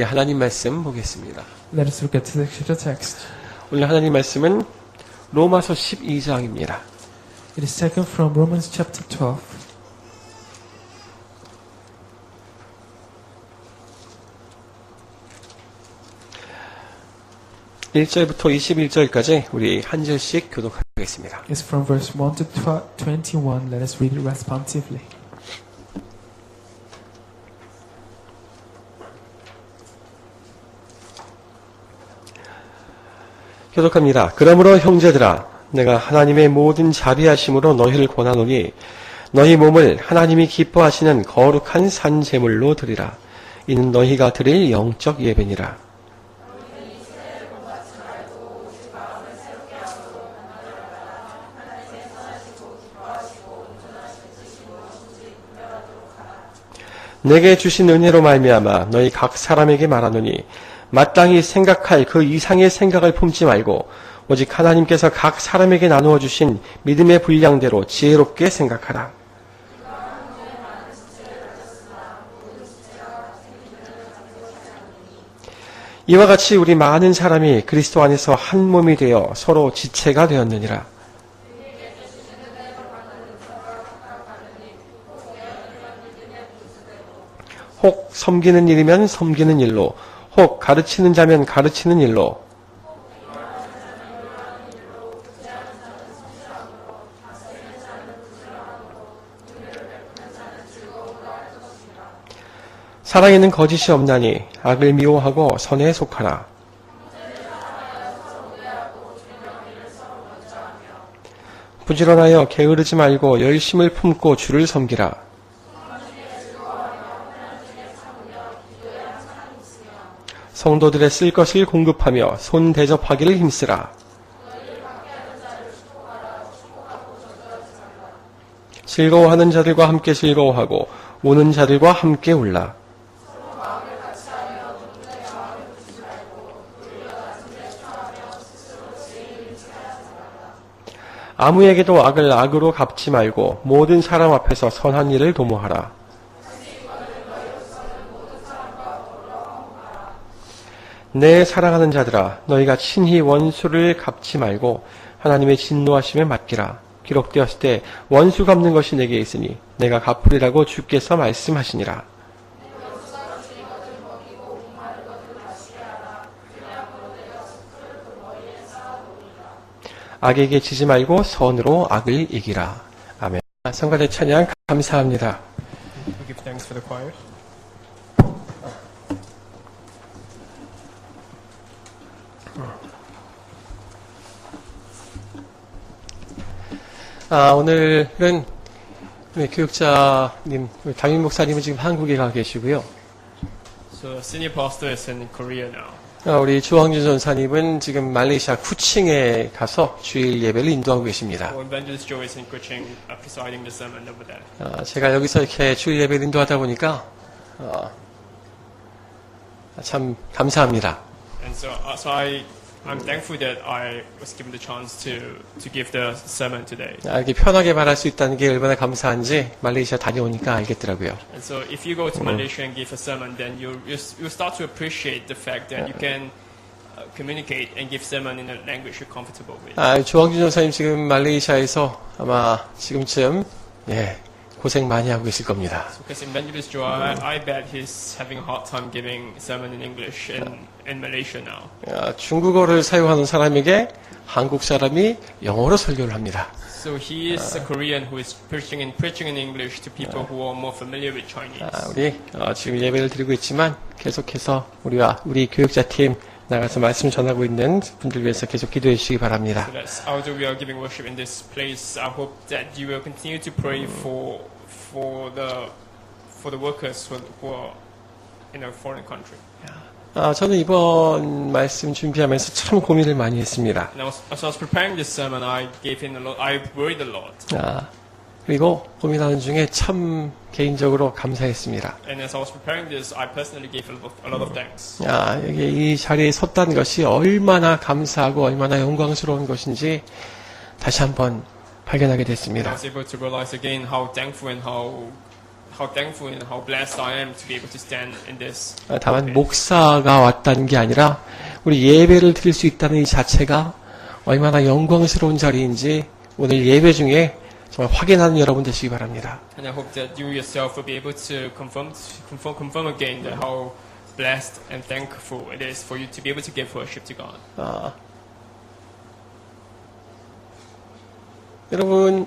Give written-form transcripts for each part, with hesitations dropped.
하나님 말씀 보겠습니다. Let us look at the text. 오늘 하나님 말씀은 로마서 12장입니다. It is taken from Romans chapter 12. (1절부터) (21절까지) 우리 한 절씩 교독하겠습니다. It's from verse 1 to 21. Let us read it responsively. 교독합니다. 그러므로 형제들아, 내가 하나님의 모든 자비하심으로 너희를 권하노니 너희 몸을 하나님이 기뻐하시는 거룩한 산 제물로 드리라. 이는 너희가 드릴 영적 예배니라. 내게 주신 은혜로 말미암아 너희 각 사람에게 말하노니 마땅히 생각할 그 이상의 생각을 품지 말고 오직 하나님께서 각 사람에게 나누어 주신 믿음의 분량대로 지혜롭게 생각하라. 이와 같이 우리 많은 사람이 그리스도 안에서 한 몸이 되어 서로 지체가 되었느니라. 혹 섬기는 일이면 섬기는 일로, 혹 가르치는 자면 가르치는 일로, 사랑에는 거짓이 없나니 악을 미워하고 선에 속하라. 부지런하여 게으르지 말고 열심을 품고 주를 섬기라. 성도들의 쓸 것을 공급하며 손 대접하기를 힘쓰라. 즐거워하는 자들과 함께 즐거워하고 우는 자들과 함께 울라. 아무에게도 악을 악으로 갚지 말고 모든 사람 앞에서 선한 일을 도모하라. 내 사랑하는 자들아, 너희가 친히 원수를 갚지 말고 하나님의 진노하심에 맡기라. 기록되었을 때 원수 갚는 것이 내게 있으니 내가 갚으리라고 주께서 말씀하시니라. 악에게 지지 말고 선으로 악을 이기라. 아멘. 성가대 찬양 감사합니다. We give thanks for the choir. 오늘은 우리 교육자님, 우리 담임 목사님은 지금 한국에 가 계시고요. So senior pastor is in Korea now. 우리 주황준 전사님은 지금 말레이시아 쿠칭에 가서 주일 예배를 인도하고 계십니다. Evangelist Joe is in Kuching, presiding the sermon over there. 제가 여기서 이렇게 주일 예배를 인도하다 보니까 참 감사합니다. And so I'm thankful that I was given the chance to give the sermon today. 이렇게 편하게 말할 수 있다는 게 얼마나 감사한지 말레이시아 다녀오니까 알겠더라고요. And so if you go to Malaysia and give a sermon, then you start to appreciate the fact that you can communicate and give sermon in a language you're comfortable with. 조항준 전사님 지금 말레이시아에서 아마 지금쯤 고생 많이 하고 계실 겁니다. So because Evangelist Joe, I bet he's having a hard time giving sermon in English in Malaysia now. 중국어를 사용하는 사람에게 한국 사람이 영어로 설교를 합니다. So he is a Korean who is preaching in English to people who are more familiar with Chinese. 우리 지금 예배를 드리고 있지만 계속해서 우리 교육자팀 나가서 말씀 전하고 있는 분들 위해서 계속 기도해 주시기 바랍니다. So that's although we are giving worship in this place, I hope that you will continue to pray for the workers who are in a foreign country. 저는 이번 말씀 준비하면서 참 고민을 많이 했습니다. And as I was preparing this sermon, I worried a lot. 그리고 고민하는 중에 참 개인적으로 감사했습니다. And as I was preparing this, I personally gave a lot of thanks. 여기 이 자리에 섰다는 것이 얼마나 감사하고 얼마나 영광스러운 것인지 다시 한번 발견하게 I 됐습니다. was able to realize again how thankful and how how thankful and how blessed I am to be able to stand in this. 다만 목사가 왔다는 게 아니라 우리 예배를 드릴 수 있다는 이 자체가 얼마나 영광스러운 자리인지 오늘 예배 중에 정말 확인하는 여러분 되시기 바랍니다. And I hope that you yourself will be able to confirm again that how blessed and thankful it is for you to be able to give worship to God. 여러분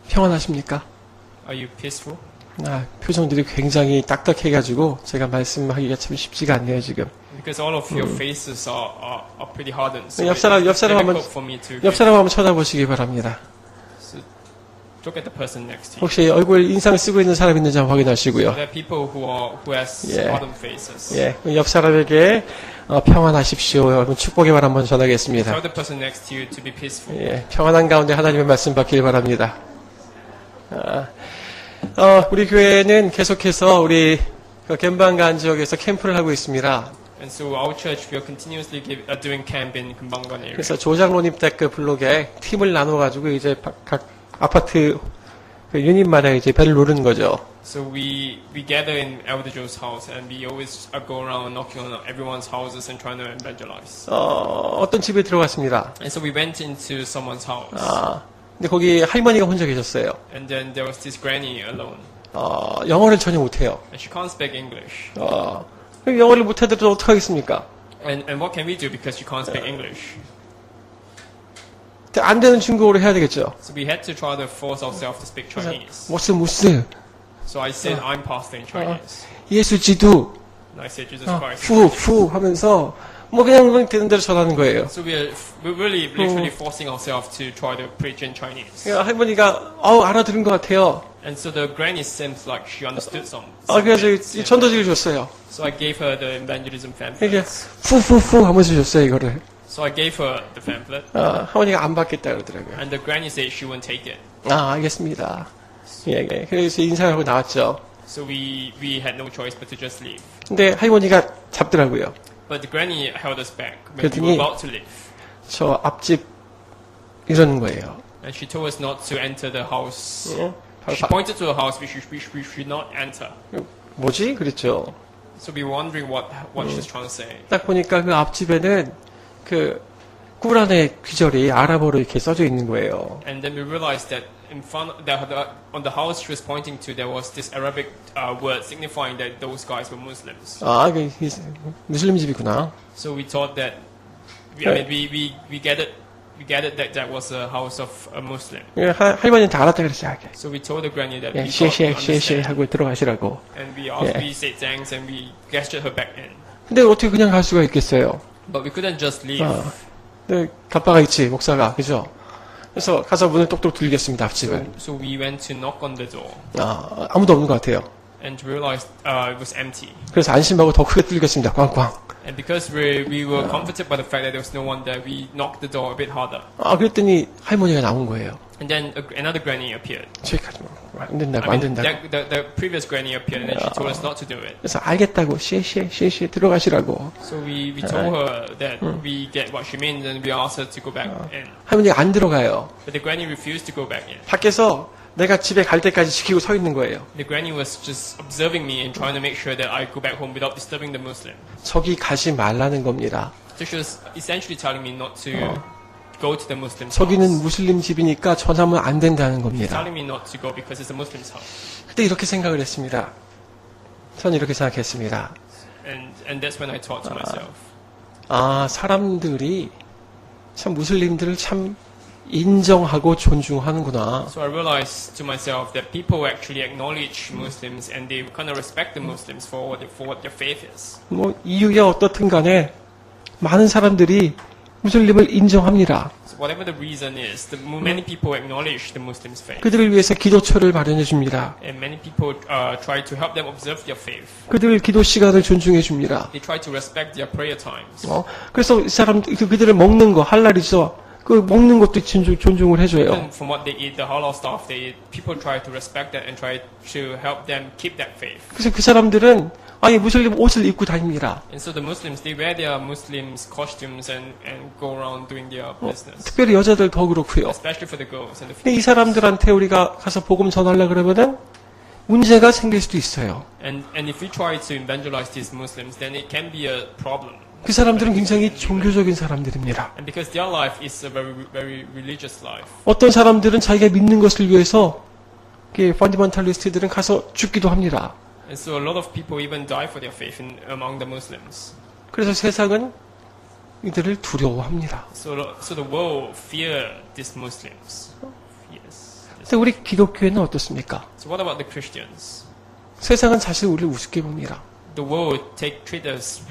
평안하십니까? Are you peaceful? 표정들이 굉장히 딱딱해가지고 제가 말씀하기가 참 쉽지가 않네요 지금. Because all of your faces are pretty hardened. So 옆 it's 사람 difficult for me to. 옆 사람 한번 쳐다보시기 바랍니다. So look at the person next to you. 혹시 얼굴 인상 쓰고 있는 사람 있는지 한번 확인하시고요. There are people who has Yeah. hardened faces. 예, 옆 사람에게 평안하십시오. 여러분 축복의 말 한번 전하겠습니다. Tell the person next to you to be peaceful. 예, 평안한 가운데 하나님의 말씀 받길 바랍니다. 우리 교회는 계속해서 우리 gembangan 지역에서 캠프를 하고 있습니다. And so our church we are continuously doing camp in Kembangan area. 그래서 조장로님 댓글 블록에 팀을 나눠가지고 이제 각 아파트 유닛마다 이제 배를 누르는 거죠. So we gather in Elder Joe's house and we always go around knocking on everyone's houses and trying to evangelize. 어떤 집에 들어갔습니다. And so we went into someone's house. 근데 거기 할머니가 혼자 계셨어요. And then there was this granny alone. 영어를 전혀 못해요. And she can't speak English. 영어를 못하더라도 어떡하겠습니까? And what can we do because she can't speak English? 안 되는 중국어로 해야 되겠죠. So we had to try to force ourselves to speak Chinese. 무스 So I said, I'm pastor in Chinese. 예수 지두 And I said, Jesus Christ. 푸 하면서 뭐 그냥 되는 대로 전하는 거예요. So we're really literally forcing ourselves to try to preach in Chinese. 할머니가 알아들은 것 같아요. And so the granny seems like she understood some. 그래서 이 전도지를 줬어요. So I gave her the evangelism 이게 pamphlet. 푸 하면서 줬어요 이거를. So I gave her the pamphlet. 할머니가 안 받겠다 그러더라고요. And the granny said she won't take it. 알겠습니다. 예. 그래서 인사하고 나왔죠. So we had no choice but to just leave. 근데 할머니가 잡더라고요. But the granny held us back when we 그랬더니 were about to leave. 저 앞집 이러는 거예요. And she told us not to enter the house. 바로 She pointed to a house which we should not enter. 뭐지? 그랬죠. So we were wondering what she was trying to say. 딱 보니까 그 앞집에는 그 꾸란의 귀절이 아랍어로 이렇게 써져 있는 거예요. And then we realized that in front on the house she was pointing to, there was this Arabic word signifying that those guys were Muslims. 그 무슬림 집이구나. So we thought that we gathered that was a house of a Muslim. 할머니한테 알았다 그랬어요. So we told the granny that 예, we thought to 시에 understand. 하고 들어가시라고. And we said thanks and we gestured her back in. 근데 어떻게 그냥 갈 수가 있겠어요? But we couldn't just leave. 근데 갑바가 있지 목사가 그죠? 그래서 가서 문을 똑똑 두들겼습니다 앞집을. So we went to knock on the door 아무도 없는 것 같아요. and realized it was empty. 그래서 안심하고 더 크게 두들겼습니다. 꽝꽝. And because we were comforted by the fact that there was no one there, we knocked the door a bit harder. 그랬더니 할머니가 나온 거예요. And then another granny appeared. 저기까지 안 된다고 I 안 mean, 된다고. the previous granny appeared and then she told us not to do it. 그래서 알겠다고 시에 들어가시라고. So we told her that we get what she means and we asked her to go back in. 할머니가 안 들어가요. But the granny refused to go back in. 밖에서 내가 집에 갈 때까지 지키고 서 있는 거예요. The granny was just observing me and trying to make sure that I go back home without disturbing the Muslim. 저기 가지 말라는 겁니다. So she was essentially telling me not to go to the Muslim's 저기는 house. 무슬림 집이니까 전하면 안 된다는 겁니다. Telling me not to go because it's a Muslim's house. 그때 이렇게 생각을 했습니다. 전 이렇게 생각했습니다. And that's when I thought to myself. 사람들이 참 무슬림들을 참 인정하고 존중하는구나. So I realized to myself that people actually acknowledge Muslims and they kind of respect the Muslims for what their faith is. 뭐 이유가 어떻든 간에 많은 사람들이 무슬림을 인정합니다. So whatever the reason is, many people acknowledge the Muslims' faith. 그들을 위해서 기도처를 마련해 줍니다. And many people try to help them observe their faith. 그들 기도 시간을 존중해 줍니다. They try to respect their prayer times. 그래서 이 사람 그들을 먹는 거 할랄이죠. 그 먹는 것도 존중을 해줘요. Even from what they eat, the halal stuff they eat, people try to respect that and try to help them keep that faith. 그래서 그 사람들은 아니 무슬림 옷을 입고 다닙니다. And so the Muslims, they wear their Muslims costumes and go around doing their business. 특별히 여자들 더 그렇고요. Especially for the girls and the 근데 이 females. 사람들한테 우리가 가서 복음 전하려 그러면은 문제가 생길 수도 있어요. And if we try to evangelize these Muslims, then it can be a problem. 그 사람들은 굉장히 종교적인 사람들입니다. And because their life is a very religious life. 어떤 사람들은 자기가 믿는 것을 위해서 펀디먼탈리스트들은 가서 죽기도 합니다. And so a lot of people even die for their faith among the Muslims. 그래서 세상은 이들을 두려워합니다. So the world fear these Muslims. Yes. 근데 우리 기독교회는 어떻습니까? So what about the Christians? 세상은 사실 우리를 우습게 봅니다. The world treat us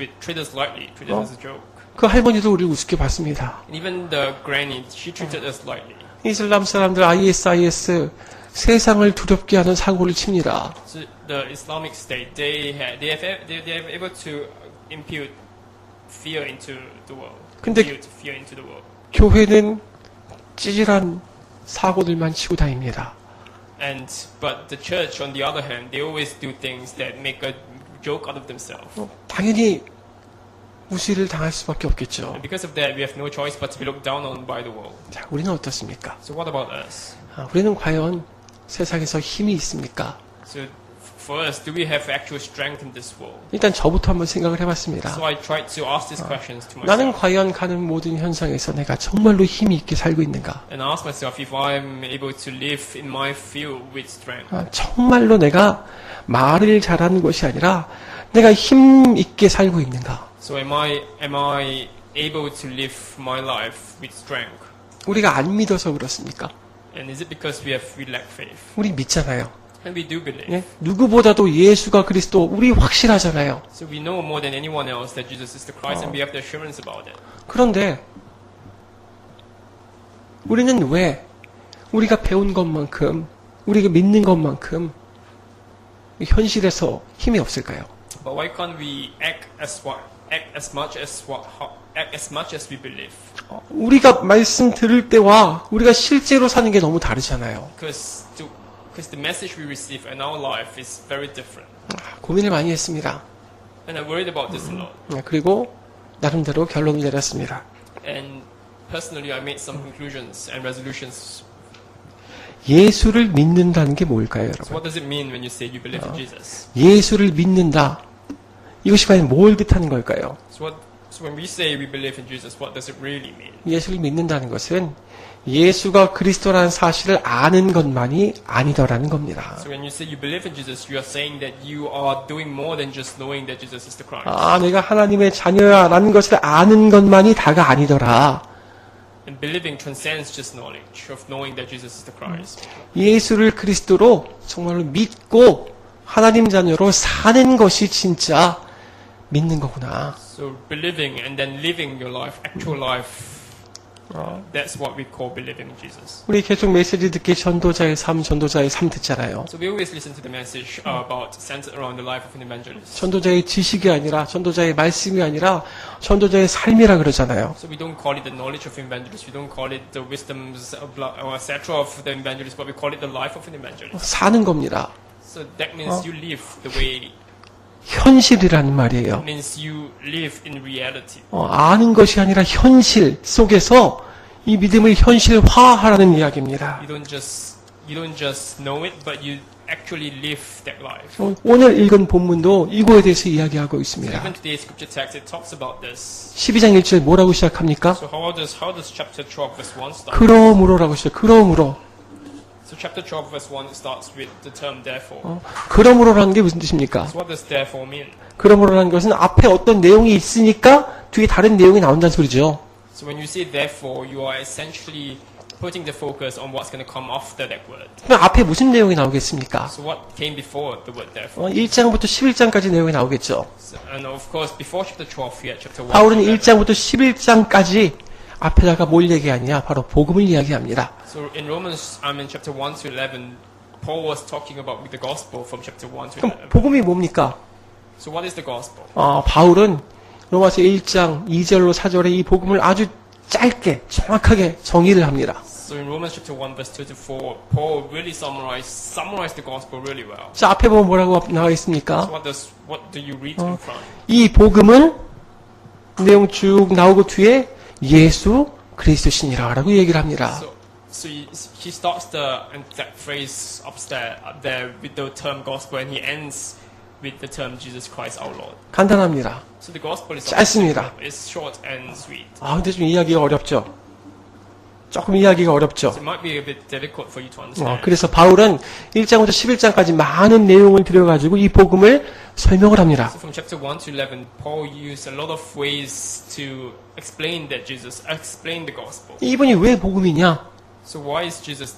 lightly, treat us as a joke. 그 할머니도 우리를 우습게 봤습니다. And even the granny, she treated us lightly. 이슬람 사람들 IS 세상을 두렵게 하는 사고를 칩니다. So the Islamic State, they have able to impute fear into the world. 근데 Impute fear into the world. 교회는 찌질한 사고들만 치고 다닙니다. But the church, on the other hand, they always do things that make a joke out of themselves. 당연히 무시를 당할 수밖에 없겠죠. And because of that, we have no choice but to be looked down on by the world. 자, 우리는 어떻습니까? So what about us? 우리는 과연 세상에서 힘이 있습니까? So for us, do we have actual strength in this world? 일단 저부터 한번 생각을 해봤습니다. So I tried to ask these questions to 나는 myself. 과연 가는 모든 현상에서 내가 정말로 힘이 있게 살고 있는가? And I ask myself if I'm able to live in my field with strength. 정말로 내가 말을 잘하는 것이 아니라 내가 힘 있게 살고 있는가? So am I able to live my life with strength? 우리가 안 믿어서 그렇습니까? And is it because we lack faith? 우리 믿잖아요. And we do believe. 예? 누구보다도 예수가 그리스도 우리 확실하잖아요. So we know more than anyone else that Jesus is the Christ, and we have the assurance about it. 그런데 우리는 왜 우리가 배운 것만큼 우리가 믿는 것만큼 현실에서 힘이 없을까요? But why can't we act as much as we believe? 우리가 말씀 들을 때와 우리가 실제로 사는 게 너무 다르잖아요. Because the message we receive in our life is very different. 고민을 많이 했습니다. And I'm worried about this a lot. 그리고 나름대로 결론을 내렸습니다. And personally, I made some conclusions and resolutions. 예수를 믿는다는 게 뭘까요, So 여러분? what does it mean when you say you believe in Jesus? 예수를 믿는다. 이것이 과연 뭘 뜻하는 걸까요? So when we say we believe in Jesus, what does it really mean? 예수를 믿는다는 것은 예수가 그리스도라는 사실을 아는 것만이 아니더라는 겁니다. So when you say you believe in Jesus, you are saying that you are doing more than just knowing that Jesus is the Christ. 내가 하나님의 자녀야라는 것을 아는 것만이 다가 아니더라. And believing transcends just knowledge of knowing that Jesus is the Christ. 예수를 그리스도로 정말로 믿고 하나님 자녀로 사는 것이 진짜 믿는 거구나. So believing and then living your life, actual life, that's what we call believing in Jesus. 우리 계속 메시지 듣기 전도자의 삶 듣잖아요. So we always listen to the message about centered around the life of an evangelist. 전도자의 지식이 아니라 전도자의 말씀이 아니라 전도자의 삶이라 그러잖아요. So we don't call it the knowledge of an evangelist. We don't call it the wisdoms or etc. of the evangelist, but we call it the life of an evangelist. 사는 겁니다. So that means you live the way. 현실이라는 말이에요. It means you live in reality. 아는 것이 아니라 현실 속에서 이 믿음을 현실화하라는 이야기입니다. You don't just know it, but you actually live that life. 오늘 읽은 본문도 이거에 대해서 이야기하고 So 있습니다. even today's scripture text, it talks about this. 12장 1절 뭐라고 시작합니까? So how does chapter 12 verse 1 start? 그러므로라고 시작. 그러므로. So chapter 12 verse 1 starts with the term therefore. 그러므로라는 게 무슨 뜻입니까? So what does therefore mean? 그러므로라는 것은 앞에 어떤 내용이 있으니까 뒤에 다른 내용이 나온다는 소리죠. So when you say therefore, you are essentially putting the focus on what's going to come after that word. 그럼 앞에 무슨 내용이 나오겠습니까? So what came before the word therefore? 1장부터 11장까지 내용이 나오겠죠. So, and of course, before chapter 12, we had chapter 1. 바울은 to 11. 1장부터 11장까지 앞에다가 뭘 얘기하냐? 바로 복음을 이야기합니다. So in Romans, in chapter 1 to 11, Paul was talking about the gospel from chapter 1 to 그럼 11. 복음이 뭡니까? So what is the gospel? 바울은 로마서 1장 2절로 4절에 이 복음을 아주 짧게 정확하게 정의를 합니다. So in Romans chapter 1 verse 2 to 4, Paul really summarized the gospel really well. 자, 앞에 보면 뭐라고 나와 So 있습니까? what do you read in front? 이 복음은 내용 쭉 나오고 뒤에 예수 그리스도시니라 라고 얘기를 합니다. So he starts that phrase up there with the term gospel, and he ends with the term Jesus Christ our Lord. 간단합니다. So the gospel is 짧습니다. It's short and sweet. 아, 근데 좀 이해하기가 어렵죠? 조금 이해하기가 어렵죠? So it might be a bit difficult for you to understand. 그래서 바울은 1장부터 11장까지 많은 내용을 들여가지고 이 복음을 설명을 합니다. So from chapter 1 to 11, Paul used a lot of ways to explain the gospel. 이분이 왜 복음이냐? So why is this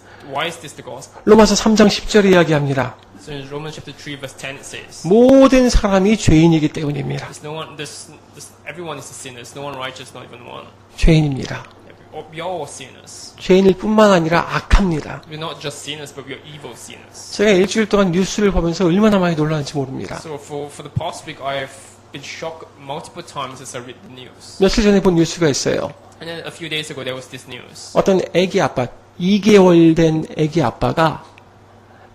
the gospel? 로마서 3장 10절에 이야기합니다. So in Romans chapter 3 verse 10 it says, 모든 사람이 죄인이기 때문입니다. everyone is a sinner. There's no one righteous, not even one. 죄인입니다. We are all sinners. 죄인일 뿐만 아니라 악합니다. We're not just sinners, but we are evil sinners. 제가 일주일 동안 뉴스를 보면서 얼마나 많이 놀랐는지 모릅니다. So for the past week, I have been shocked multiple times as I read the news. 며칠 전에 본 뉴스가 있어요. And then a few days ago, there was this news. 어떤 애기 아빠, 2개월 된 애기 아빠가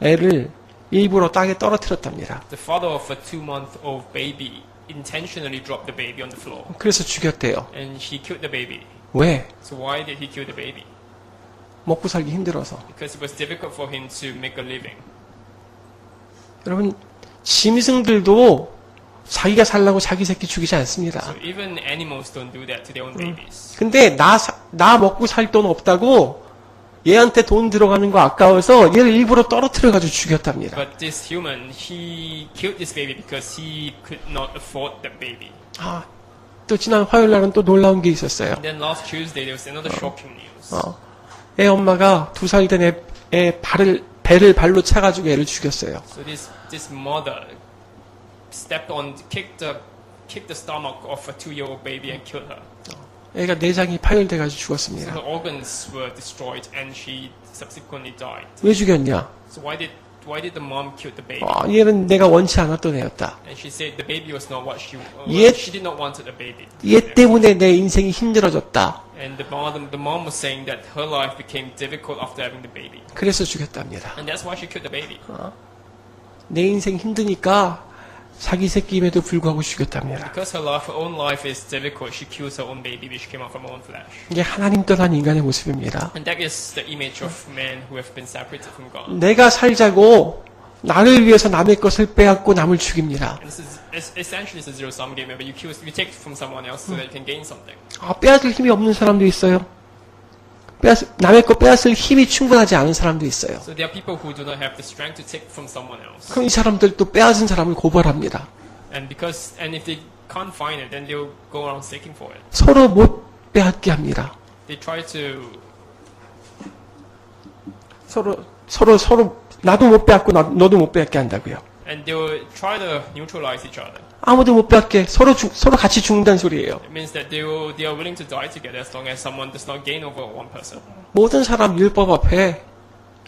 애를 일부러 땅에 떨어뜨렸답니다. The father of a 2-month-old baby intentionally dropped the baby on the floor. 그래서 죽였대요. And he killed the baby. 왜? So why did he kill the baby? 먹고 살기 힘들어서. Because it was difficult for him to make a living. 여러분, 짐승들도 자기가 살라고 자기 새끼 죽이지 않습니다. So even animals don't do that to their own babies. 근데 나 먹고 살 돈 없다고 얘한테 돈 들어가는 거 아까워서 얘를 일부러 떨어뜨려가지고 죽였답니다. But this human, he killed this baby because he could not afford that baby. 아, 또 지난 화요일 날은 또 놀라운 게 있었어요. And then last Tuesday, there was another shocking news. 애 엄마가 2살 된 애 배를 발로 차가지고 애를 죽였어요. So this mother kicked the stomach of a 2-year-old baby and killed her. 애가 내장이 파열돼가지고 So 죽었습니다. her organs were destroyed and she subsequently died. 왜 죽였냐? So why did the mom kill the baby? 얘는 내가 원치 않았던 애였다. And she said the baby was not what she did not want a baby. 얘 때문에 내 인생이 힘들어졌다. And the mom was saying that her life became difficult after having the baby. 그래서 죽였답니다. And that's why she killed the baby. 내 인생 힘드니까 자기 새끼임에도 불구하고 죽였답니다. Because her own life is difficult, she kills her own baby which came out from her own flesh. 이게 하나님 떠난 인간의 모습입니다. And that is the image of men who have been separated from God. 내가 살자고 나를 위해서 남의 것을 빼앗고 남을 죽입니다. And this is essentially it's a zero-sum game, but you take from someone else so that you can gain something. 빼앗을 힘이 없는 사람도 있어요. 남의 것 빼앗을 힘이 충분하지 않은 사람도 있어요. So there are people who do not have the strength to take from someone else. 그럼 이 사람들 또 빼앗은 사람을 고발합니다. And if they can't find it, then they'll go around seeking for it. 서로 못 빼앗게 합니다. They try to 서로 나도 못 빼앗고 너도 못 빼앗게 한다고요. and they will try to neutralize each other. 아무도 못 빼앗게 서로 같이 죽는다는 소리예요. It means that they are willing to die together as long as someone does not gain over one person. 모든 사람 율법 앞에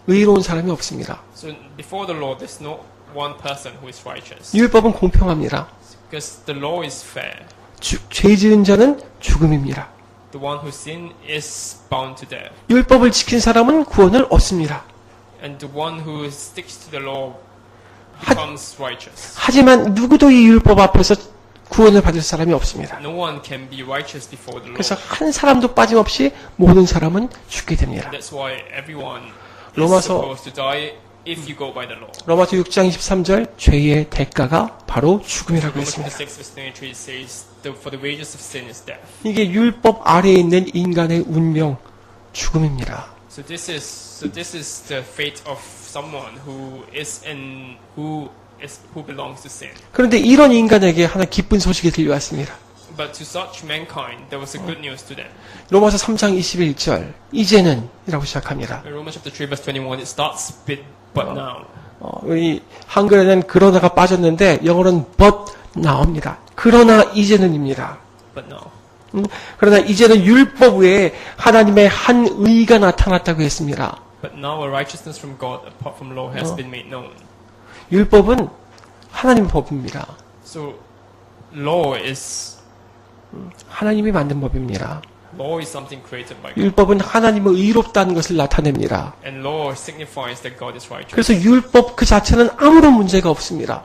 의로운 사람이 없습니다. So before the law, there's no one person who is righteous. 율법은 공평합니다. Because the law is fair. 죄 지은 자는 죽음입니다. The one who sin is bound to death. 율법을 지킨 사람은 구원을 얻습니다. And the one who sticks to the law becomes righteous. 하지만 누구도 이 율법 앞에서 구원을 받을 사람이 없습니다. No one can be righteous before the 그래서 law. 한 사람도 빠짐없이 모든 사람은 죽게 됩니다. That's why everyone is 로마서 supposed to die if you go by the law. 로마서 6장 23절 죄의 대가가 바로 죽음이라고 Romans 했습니다. 6 verse 23 says, for the wages of sin is death. 이게 율법 아래에 있는 인간의 운명, 죽음입니다. So this is the fate of someone who belongs to sin. 그런데 이런 인간에게 하나 기쁜 소식이 들려왔습니다. But to such mankind, there was a good news to them. 로마서 3장 21절 이제는 이라고 시작합니다. In Romans chapter 3 verse 21, it starts with but now. 이 한글에는 그러나가 빠졌는데 영어로는 but now입니다. 그러나 이제는입니다. But now. 그러나 이제는 율법 외에 하나님의 한 의가 나타났다고 했습니다. But now a righteousness from God apart from law has been made known. 율법은 하나님의 법입니다. So law is 하나님이 만든 법입니다. Law is something created by God. 율법은 하나님의 의롭다는 것을 나타냅니다. And law signifies that God is righteous. 그래서 율법 그 자체는 아무런 문제가 없습니다.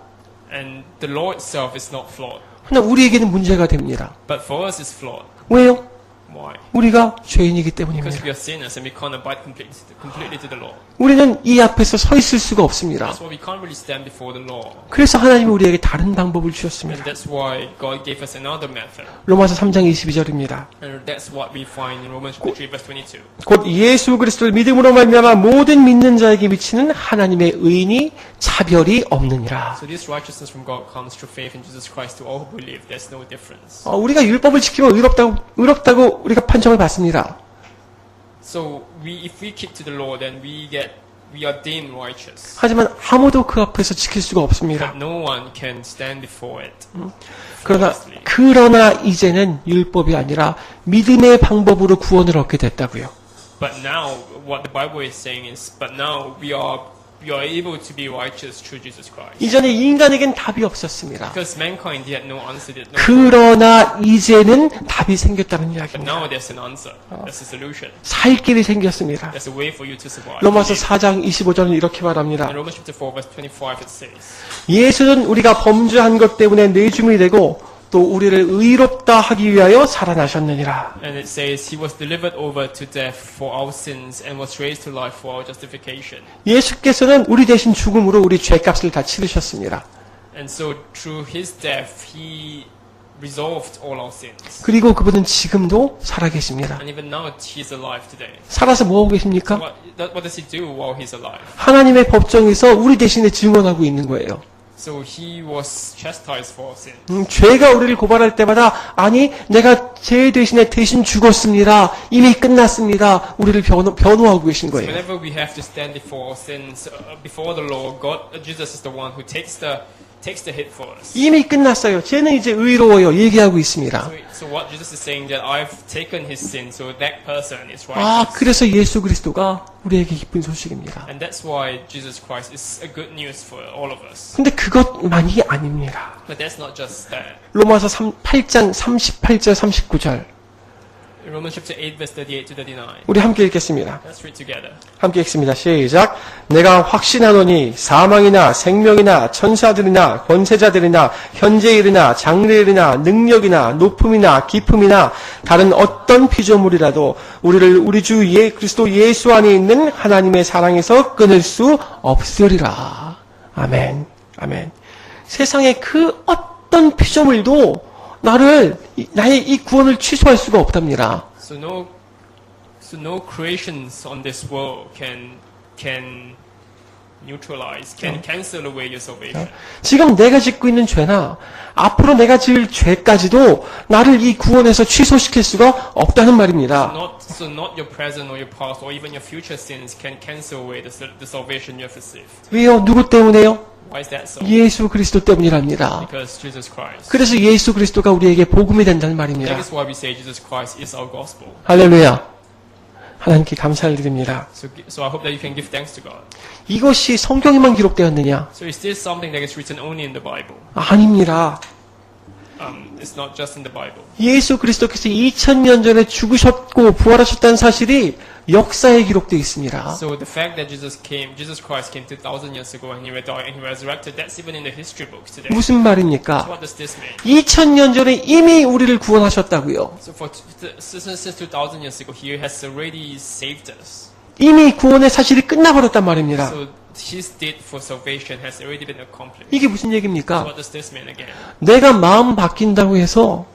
And the law itself is not flawed. 그러나 우리에게는 문제가 됩니다. But for us it's flawed. 왜요? Why? 우리가 죄인이기 Because 때문입니다. we are sinners and we can't abide completely to the law. 우리는 이 앞에서 서 있을 수가 없습니다. That's why we can't really stand before the law. 그래서 하나님이 우리에게 다른 방법을 주셨습니다. And that's why God gave us another method. 로마서 3장 22절입니다. And that's what we find in Romans 3 verse 22. 곧 예수 그리스도를 믿음으로 말미암아 모든 믿는 자에게 미치는 하나님의 의인이 차별이 없느니라. So this righteousness from God comes through faith in Jesus Christ to all who believe. There's no difference. 우리가 율법을 지키면 의롭다고 우리가 판정을 받습니다. So if we keep to the law, then we are deemed righteous. 하지만 아무도 그 앞에서 지킬 수가 없습니다. But no one can stand before it. 그러나 이제는 율법이 아니라 믿음의 방법으로 구원을 얻게 됐다고요. But now, what the Bible is saying is, but now we are able to be righteous through Jesus Christ. 이전에 인간에겐 답이 없었습니다. Because mankind had no answer. 그러나 이제는 답이 생겼다는 But 이야기입니다. now there's an answer. There's a solution. 살 길이 생겼습니다. There's a way for you to survive. 로마서 4장 25절은 이렇게 말합니다. In Romans chapter 4 verse 25 it says, 예수는 우리가 범죄한 것 때문에 내줌이 되고 또 우리를 의롭다 하기 위하여 살아나셨느니라. and it says, He was delivered over to death for our sins and was raised to life for our justification. 예수께서는 우리 대신 죽음으로 우리 죄값을 다 치르셨습니다. And so through His death, He resolved all our sins. 그리고 그분은 지금도 살아계십니다. And even now, He's alive today. 살아서 뭐하고 계십니까? What does He do while He's alive? 하나님의 법정에서 우리 대신에 증언하고 있는 거예요. So He was chastised for our sin. 죄가 우리를 고발할 때마다 아니 내가 죄 대신에 대신 죽었습니다. 이미 끝났습니다. 우리를 변호하고 계신 거예요. Whenever we have to stand before our sins, before the law, Jesus is the one who takes the hit for us. 이미 끝났어요. 죄는 이제 의로워요. 얘기하고 있습니다. So what Jesus is saying that I've taken his sin, so that person is 아, righteous. 그래서 예수 그리스도가 우리에게 기쁜 소식입니다. And that's why Jesus Christ is a good news for all of us. 근데 그것만이 아닙니다. But that's not just that. 로마서 8장 38절 39절 In Romans chapter 8 verse 38 to 39. 우리 함께 읽겠습니다. Let's read together. 함께 읽습니다. 시작. 내가 확신하노니 사망이나 생명이나 천사들이나 권세자들이나 현재일이나 장래일이나 능력이나 높음이나 깊음이나 다른 어떤 피조물이라도 우리를 우리 주 그리스도 예수 안에 있는 하나님의 사랑에서 끊을 수 없으리라. 아멘. 아멘. 세상의 그 어떤 피조물도 나의 이 구원을 취소할 수가 없답니다. So no creations on this world can neutralize, can cancel away your salvation. 지금 내가 짓고 있는 죄나 앞으로 내가 지을 죄까지도 나를 이 구원에서 취소시킬 수가 없다는 말입니다. So not your present or your past or even your future sins can cancel away the salvation you have received. 왜요? 누구 때문에요? Why is that so? 예수 그리스도 때문이랍니다. Because Jesus Christ. 그래서 예수 그리스도가 우리에게 복음이 된다는 말입니다. That is why we say Jesus Christ is our gospel. 할렐루야. 하나님께 감사를 드립니다. So I hope that you can give thanks to God. 이것이 성경에만 기록되었느냐? So is this something that is written only in the Bible? 아닙니다. It's not just in the Bible. 예수 그리스도께서 2000년 전에 죽으셨고 부활하셨다는 사실이 역사에 기록되어 있습니다. So the fact that Jesus Christ came 2,000 years ago and he died and he resurrected, that's even in the history books today. 무슨 So 말입니까? what does this mean? 2000년 전에 이미 우리를 구원하셨다고요. So since 2,000 years ago, he has already saved us. 이미 구원의 사실이 끝나버렸단 말입니다. So his deed for salvation has already been accomplished. 이게 무슨 So 얘기입니까? what does this mean again? 내가 마음 바뀐다고 해서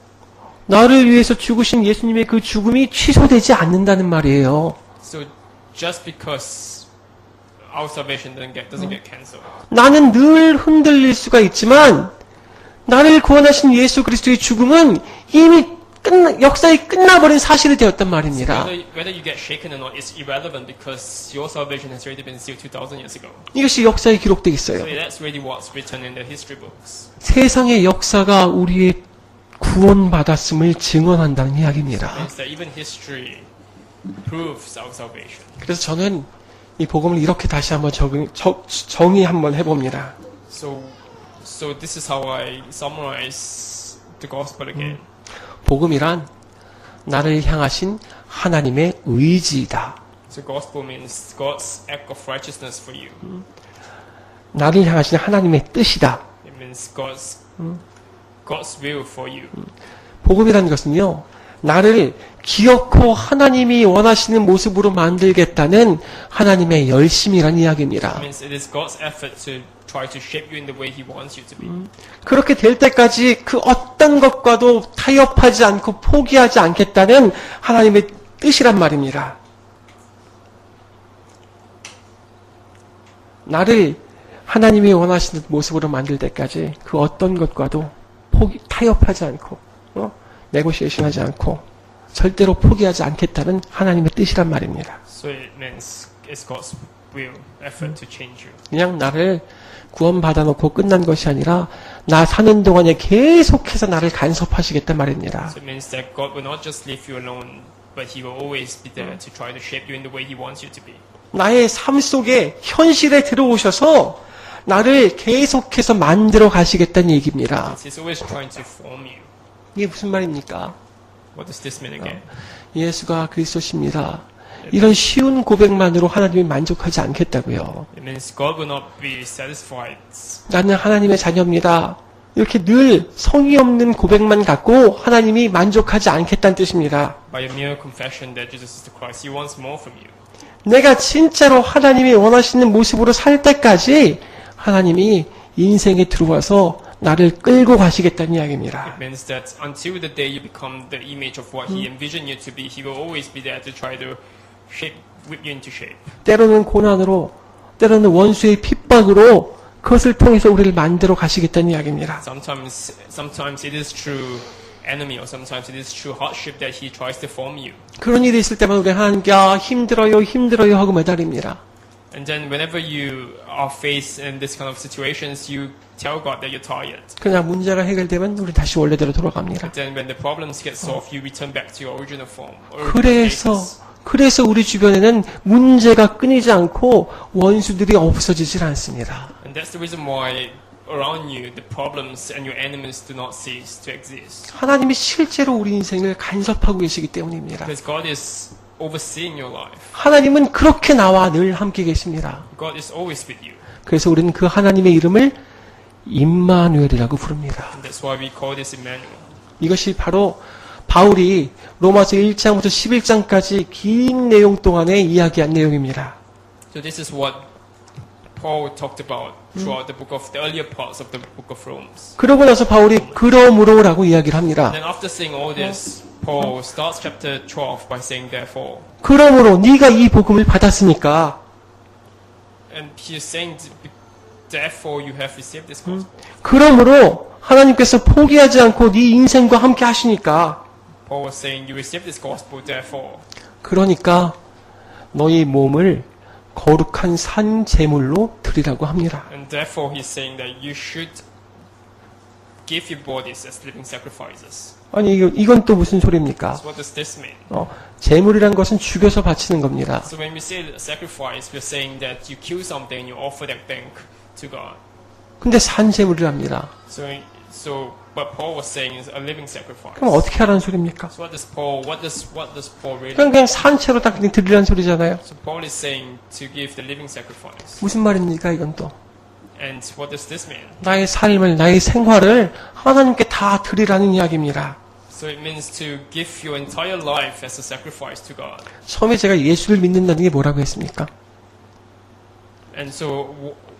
나를 위해서 죽으신 예수님의 그 죽음이 취소되지 않는다는 말이에요. So just because our salvation doesn't get cancelled. 나는 늘 흔들릴 수가 있지만 나를 구원하신 예수 그리스도의 죽음은 이미 역사에 끝나버린 사실이 되었단 말입니다. Whether you get shaken or not is irrelevant because your salvation has already been sealed 2,000 years ago. 이것이 역사에 기록되어 있어요. So that's really what's written in the history books. 세상의 역사가 우리의 구원받았음을 증언한다는 이야기입니다. Means that even history proves our salvation. 그래서 저는 이 복음을 이렇게 다시 한번 정의 한번 해봅니다. So this is how I summarize the gospel again. 복음이란 나를 향하신 하나님의 의지이다. So gospel means God's act of righteousness for you. 나를 향하신 하나님의 뜻이다. It means God's will for you. 복음이라는 것은요, 나를 기어코 하나님이 원하시는 모습으로 만들겠다는 하나님의 열심이라는 이야기입니다. It means it is God's effort to try to shape you in the way He wants you to be. 그렇게 될 때까지 그 어떤 것과도 타협하지 않고 포기하지 않겠다는 하나님의 뜻이란 말입니다. 나를 하나님이 원하시는 모습으로 만들 때까지 그 어떤 것과도 타협하지 않고 네고시에이션 하지 않고 절대로 포기하지 않겠다는 하나님의 뜻이란 말입니다. So it means it's God's will, effort to change you. 그냥 나를 구원받아 놓고 끝난 것이 아니라 나 사는 동안에 계속해서 나를 간섭하시겠단 말입니다. So it means that God will not just leave you alone, but He will always be there to try to shape you in the way He wants you to be. 나의 삶 속에 현실에 들어오셔서 나를 계속해서 만들어 가시겠다는 얘기입니다. He's always trying to form you. 이게 무슨 말입니까? What does this mean again? 예수가 그리스도십니다. 이런 쉬운 고백만으로 하나님이 만족하지 않겠다고요. It means God will not be satisfied 나는 하나님의 자녀입니다. 이렇게 늘 성의 없는 고백만 갖고 하나님이 만족하지 않겠다는 뜻입니다. by a mere confession that Jesus is the Christ. He wants more from you. 내가 진짜로 하나님이 원하시는 모습으로 살 때까지 하나님이 인생에 들어와서 나를 끌고 가시겠다는 이야기입니다. It means that until the day you become the image of what He envisioned you to be, He will always be there to try to whip you into shape. 때로는 고난으로, 때로는 원수의 핍박으로 그것을 통해서 우리를 만들어 가시겠다는 이야기입니다. Sometimes it is through enemy, or sometimes it is through hardship that He tries to form you. 그런 일이 있을 때마다 우리 하나님께 힘들어요 하고 매달립니다. And then whenever you are faced in this kind of situations, you tell God that you're tired. 그냥 문제가 해결되면 우리 다시 원래대로 돌아갑니다. But then when the problems get solved, you return back to your original form. 그래서 우리 주변에는 문제가 끊이지 않고 원수들이 없어지질 않습니다. And that's the reason why around you, the problems and your enemies do not cease to exist. 하나님이 실제로 우리 인생을 간섭하고 계시기 때문입니다. Because God is overseeing your life. 하나님은 그렇게 나와 늘 함께 계십니다. God is always with you. 그래서 우리는 그 하나님의 이름을 임마누엘이라고 부릅니다. And that's why we call this Emmanuel. 이것이 바로 바울이 로마서 1장부터 11장까지 긴 내용 동안에 이야기한 내용입니다. So this is what Paul talked about throughout the earlier parts of the book of Romans. 그러고 나서 바울이 그러므로라고 이야기를 합니다. And then after saying all this, Paul starts chapter 12 by saying therefore. 그러므로 네가 이 복음을 받았으니까 And he is saying therefore you have received this gospel. 그러므로 하나님께서 포기하지 않고 네 인생과 함께 하시니까 Paul was saying you received this gospel therefore. 그러니까 너희 몸을 거룩한 산 제물로 드리라고 합니다. And therefore he's saying that you should give your bodies as living sacrifices. 아니 이건 또 무슨 소리입니까? So what does this mean? 제물이란 것은 죽여서 바치는 겁니다. So when we say sacrifice, we're saying that you kill something and you offer that thing to God. 근데 산 제물이랍니다. So what Paul was saying is a living sacrifice. 그럼 어떻게 하라는 소리입니까? So what does Paul really? 그냥 산채로 딱 그냥 드리라는 소리잖아요. So Paul is saying to give the living sacrifice. 무슨 말입니까 이건 또? And what does this mean? 나의 삶을, 나의 생활을 하나님께 다 드리라는 이야기입니다. So it means to give your entire life as a sacrifice to God. 처음에 제가 예수를 믿는다는 게 뭐라고 했습니까? And so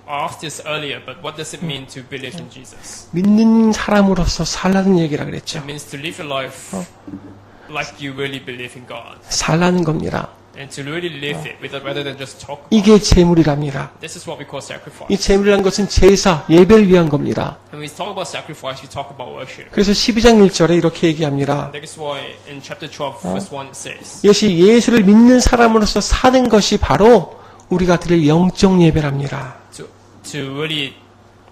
I asked this earlier, but what does it mean to believe in Jesus? 믿는 사람으로서 살라는 얘기라 그랬죠. It means to live your life like you really believe in God. 살라는 겁니다. And to really live it rather than just talk about 이게 제물이랍니다. it. This is what we call sacrifice. 이 제물이라는 것은 제사, 예배를 위한 겁니다. When we talk about sacrifice, we talk about worship. 그래서 12장 1절에 이렇게 얘기합니다. That is why in chapter 12, verse 1 it says, 이것이 예수를 믿는 사람으로서 사는 것이 바로 우리가 드릴 영적 예배랍니다. to really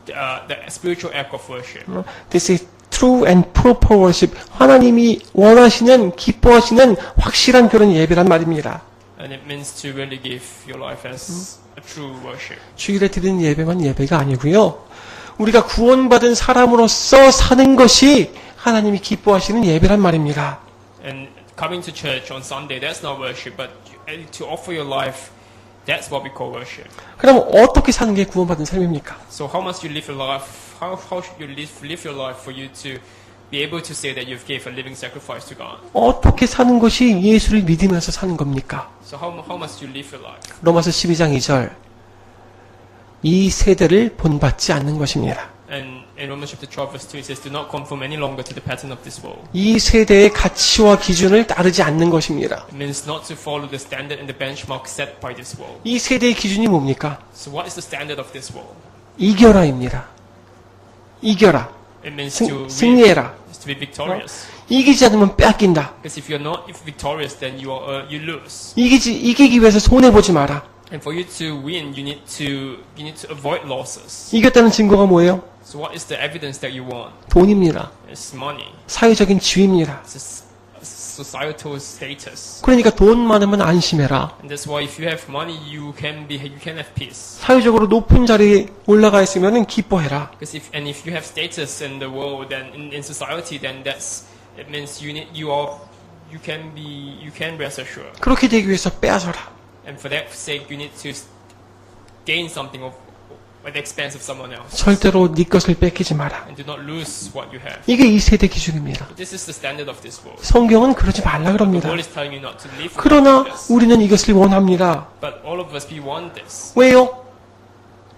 the spiritual act of worship. This is true and proper worship. 하나님이 원하시는, 기뻐하시는 확실한 그런 예배란 말입니다. And it means to really give your life as a true worship. 주일에 드리는 예배만 예배가 아니고요. 우리가 구원받은 사람으로서 사는 것이 하나님이 기뻐하시는 예배란 말입니다. And coming to church on Sunday, that's not worship, but to offer your life, that's what we call worship. 그럼 어떻게 사는 게 구원받은 삶입니까? So how must you live your life? How should you live your life for you to be able to say that you've gave a living sacrifice to God? 어떻게 사는 것이 예수를 믿으면서 사는 겁니까? So how must you live your life? 로마서 12장 2절. 이 세대를 본받지 않는 것입니다. And in Romans chapter 12 verse 2 it says, "Do not conform any longer to the pattern of this world." 이 세대의 가치와 기준을 따르지 않는 것입니다. It means not to follow the standard and the benchmark set by this world. 이 세대의 기준이 뭡니까? So what is the standard of this world? 이겨라입니다. 이겨라. It means to win, 승리해라. is to be victorious. 이기지 않으면 빼앗긴다. Because if you're not victorious, then you lose. 이기기 위해서 손해보지 마라. And for you to win, you need to avoid losses. 이겼다는 증거가 뭐예요? So what is the evidence that you won? 돈입니다. It's money. 사회적인 지위입니다. It's a societal status. 그러니까 돈 많으면 안심해라. And that's why if you have money, you can have peace. 사회적으로 높은 자리에 올라가 있으면 기뻐해라. Because if you have status in the world, then in society, then it means you can rest assured. 그렇게 되기 위해서 빼앗아라. And for that sake, you need to gain something at the expense of someone else. 절대로 네 것을 뺏기지 마라. And do not lose what you have. 이게 이 세대 기준입니다. This is the standard of this world. 성경은 그러지 말라 The 그럽니다. world is telling you not to live 그러나 like this. 우리는 이것을 원합니다. But all of us, we want this. 왜요?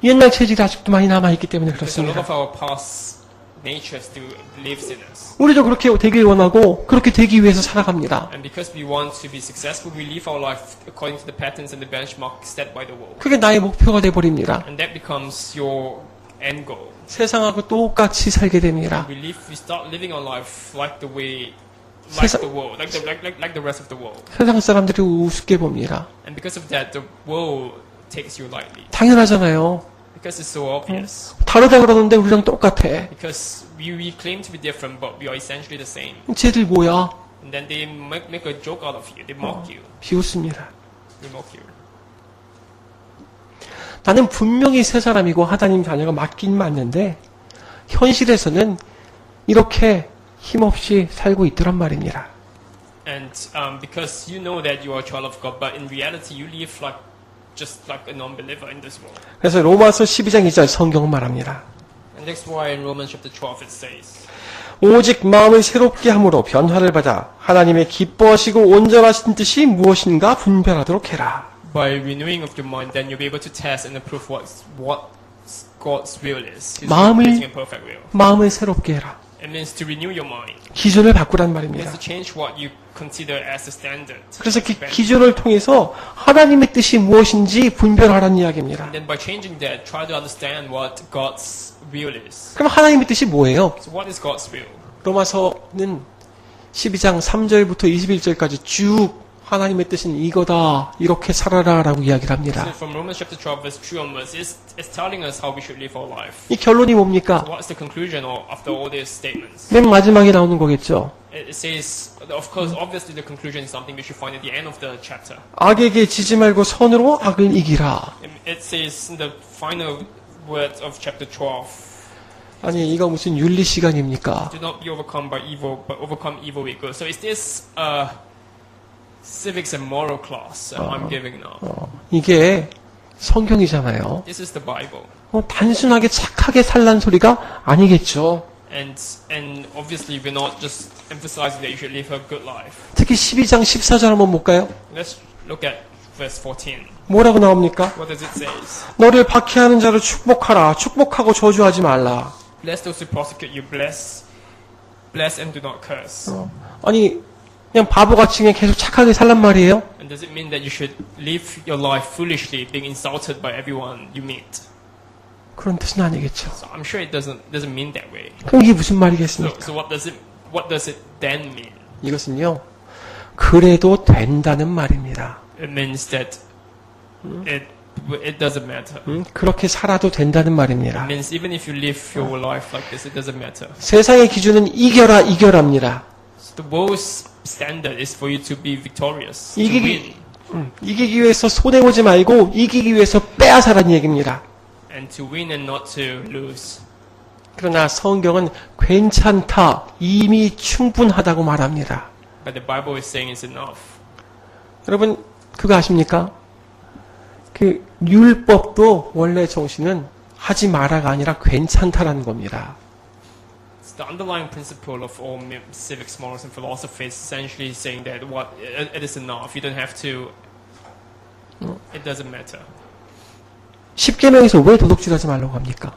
옛날 체질이 아직도 많이 남아있기 때문에 Because a lot 그렇습니다. of our past nature still lives in us. 우리도 그렇게 되길 원하고 그렇게 되기 위해서 살아갑니다. And because we want to be successful, we live our life according to the patterns and the benchmark set by the world. 그게 나의 목표가 돼버립니다. And that becomes your end goal. 세상하고 똑같이 살게 됩니다. We start living our life like the way, 세상- the world, like the rest of the world. 세상 사람들이 우습게 봅니다. And because of that, the world takes you lightly. 당연하잖아요. Because it's so obvious. 다르다 그러는데 우리랑 똑같아. Because we claim to be different, but we are essentially the same. 쟤들 뭐야? And then they make a joke out of you. They mock you. 비웃습니다. They mock you. 나는 분명히 새 사람이고 하나님 자녀가 맞긴 맞는데 현실에서는 이렇게 힘없이 살고 있더란 말입니다. And because you know that you are a child of God, but in reality you live just like a non-believer in this world. 그래서 로마서 12장 2절 성경은 말합니다. And that's why in Romans chapter 12 it says, 오직 마음을 새롭게 함으로 변화를 받아 하나님의 기뻐하시고 온전하신 뜻이 무엇인가 분별하도록 해라. by renewing of your mind, then you'll be able to test and approve what God's will is. His 마음을- pleasing and perfect will. 마음을 새롭게 해라. It means to renew your mind. 기준을 바꾸란 It 말입니다. means to change what you consider as the standard. 그래서 기준을 통해서 하나님의 뜻이 무엇인지 분별하라는 이야기입니다. And then by changing that, try to understand what God's will is. 그럼 하나님의 뜻이 뭐예요? So what is God's will? 로마서는 12장 3절부터 21절까지 쭉 하나님의 뜻은 이거다, 이렇게 살아라라고 이야기를 합니다. So from Romans chapter 12 verse 2 onwards, it's telling us how we should live our life. 이 결론이 뭡니까? What's the conclusion after all these statements? 맨 마지막에 나오는 거겠죠. It says, of course, obviously the conclusion is something we should find at the end of the chapter. 악에게 지지 말고 선으로 악을 이기라. It says in the final words of chapter 12, 아니 이거 무슨 윤리 시간입니까? do not be overcome by evil, but overcome evil with good. So is this civics and moral class I'm giving now? 이게 성경이잖아요. This is the Bible. 단순하게 착하게 살란 소리가 아니겠죠. And obviously we're not just emphasizing that you should live a good life. 특히 12장 14절 한번 볼까요? Let's look at verse 14. 뭐라고 나옵니까? What does it say? 너를 박해하는 자를 축복하라. 축복하고 저주하지 말라. Bless those who persecute you. Bless and do not curse. 아니 그냥 바보같이 그냥 계속 착하게 살란 말이에요? And does it mean that you should live your life foolishly, being insulted by everyone you meet? 그런 뜻은 아니겠죠. So I'm sure it doesn't mean that way. 그럼 이게 무슨 말이겠습니까? So what does it then mean? 이것은요. 그래도 된다는 말입니다. It means that it doesn't matter. 그렇게 살아도 된다는 It 말입니다. means even if you live your life like this, it doesn't matter. 세상의 기준은 이겨랍니다. So the world's standard is for you to be victorious, to 이기기, win, 이기기 위해서 손해보지 말고 이기기 위해서 빼앗아라는 얘기입니다. and to win and not to lose. 그러나 성경은 괜찮다, 이미 충분하다고 말합니다. But the Bible is saying it's enough. 여러분 그거 아십니까? 그 율법도 원래 정신은 하지 마라가 아니라 괜찮다라는 겁니다. It's the underlying principle of all civics, morals, and philosophy is essentially saying that it is enough. You don't have to. It doesn't matter. 10계명에서 왜 도둑질하지 말라고 합니까?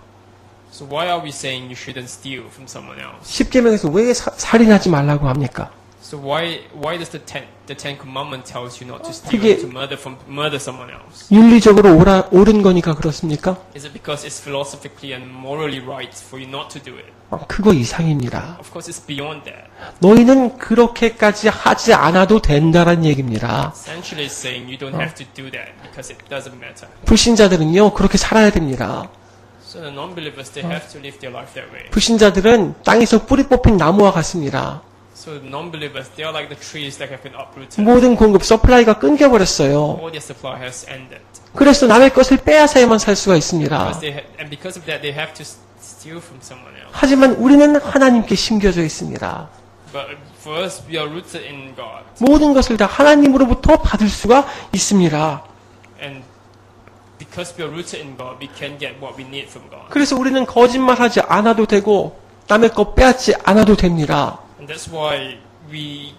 So why are we saying you shouldn't steal from someone else? 10계명에서 왜 살인하지 말라고 합니까? So why does the Ten Commandment tells you not to steal 그게- and to murder someone else? 윤리적으로 옳은 거니까 그렇습니까? Is it because it's philosophically and morally right for you not to do it? 그거 이상입니다. Of course, it's beyond that. 너희는 그렇게까지 하지 않아도 된다는 얘기입니다. Essentially, it's saying you don't have to do that because it doesn't matter. 불신자들은요, 그렇게 살아야 됩니다. So the non-believers, they have to live their life that way. 불신자들은 땅에서 뿌리 뽑힌 나무와 같습니다. So the non-believers, they are like the trees that have been uprooted. 모든 공급, 서플라이가 끊겨버렸어요. All their supply has ended. 그래서 남의 것을 빼앗아야만 살 수가 있습니다. Because of that, they have to steal from someone else. 하지만 우리는 하나님께 심겨져 있습니다. But for us, we are rooted in God. 모든 것을 다 하나님으로부터 받을 수가 있습니다. And because we are rooted in God, we can get what we need from God. 그래서 우리는 거짓말하지 않아도 되고 남의 것 빼앗지 않아도 됩니다. And that's why we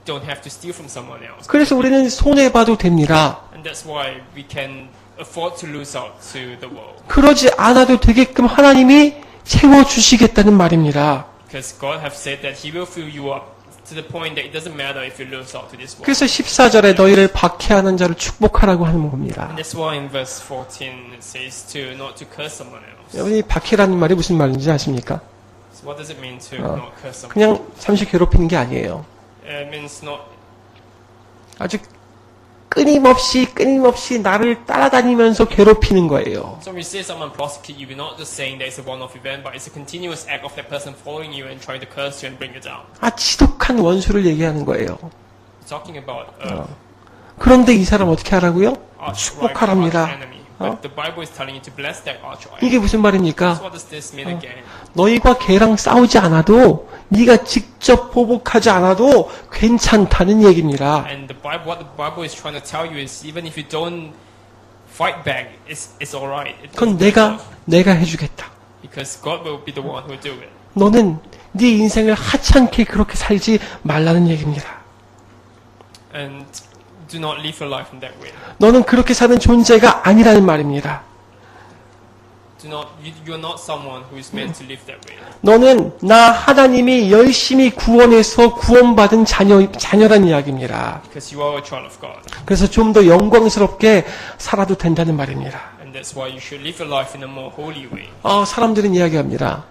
don't have to steal from someone else. 그래서 우리는 손해봐도 됩니다. And that's why we can afford to lose out to the world. 그러지 않아도 되게끔 하나님이 채워주시겠다는 말입니다. Because God have said that He will fill you up to the point that it doesn't matter if you lose out to this world. 그래서 14절에 너희를 박해하는 자를 축복하라고 하는 겁니다. And that's why in verse 14 it says to not to curse someone else. 여러분이 박해라는 말이 무슨 말인지 아십니까? So what does it mean to not curse someone? 그냥 잠시 괴롭히는 게 아니에요. It means not 아주 끊임없이 나를 따라다니면서 괴롭히는 거예요. so when you say someone prosecute you, we're not just saying that it's a one-off event, but it's a continuous act of that person following you and trying to curse you and bring you down. 지독한 원수를 얘기하는 거예요. We're talking about 그런데 이 사람 어떻게 하라고요? arch 축복하랍니다. enemy. But the Bible is telling you to bless that arch enemy. 이게 무슨 So 말입니까? what does this mean again? 너희가 걔랑 싸우지 않아도 네가 직접 보복하지 않아도 괜찮다는 얘기입니다. And what the Bible is trying to tell you is even if you don't fight back, it's all right. It 그건 doesn't 내가 해주겠다. because God will be the one who will do it. 너는 네 인생을 하찮게 그렇게 살지 말라는 얘기입니다. And do not live your life in that way. 너는 그렇게 사는 존재가 아니라는 말입니다. You are not someone who is meant to live that way. 너는 나 하나님이 열심히 구원해서 구원받은 자녀란 이야기입니다. Because you are a child of God. 그래서 좀 더 영광스럽게 살아도 된다는 말입니다. And that's why you should live your life in a more holy way. 사람들은 이야기합니다.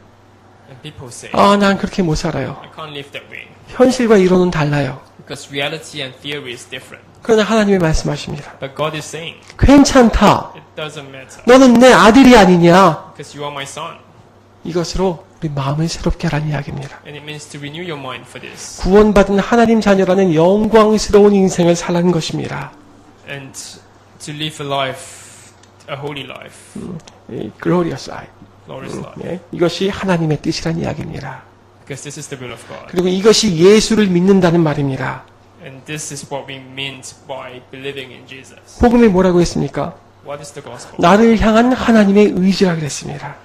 And people say, 난 그렇게 못 살아요. I can't live that way. 현실과 이론은 달라요. Because reality and theory is different. 그러나 하나님이 말씀하십니다. But God is saying, 괜찮다. it doesn't matter. 너는 내 아들이 아니냐. Because you are my son. 이것으로 우리 마음을 새롭게 하라는 이야기입니다. And it means to renew your mind for this. 구원받은 하나님 자녀라는 영광스러운 인생을 살라는 것입니다. And to live a life, a holy life, 글로리어스 아이. glorious life. 이것이 하나님의 뜻이라는 이야기입니다. Because this is the will of God. 그리고 이것이 예수를 믿는다는 말입니다. And this is what we meant by believing in Jesus. 복음이 뭐라고 했습니까? What is the gospel? 나를 향한 하나님의 의지라 그랬습니다.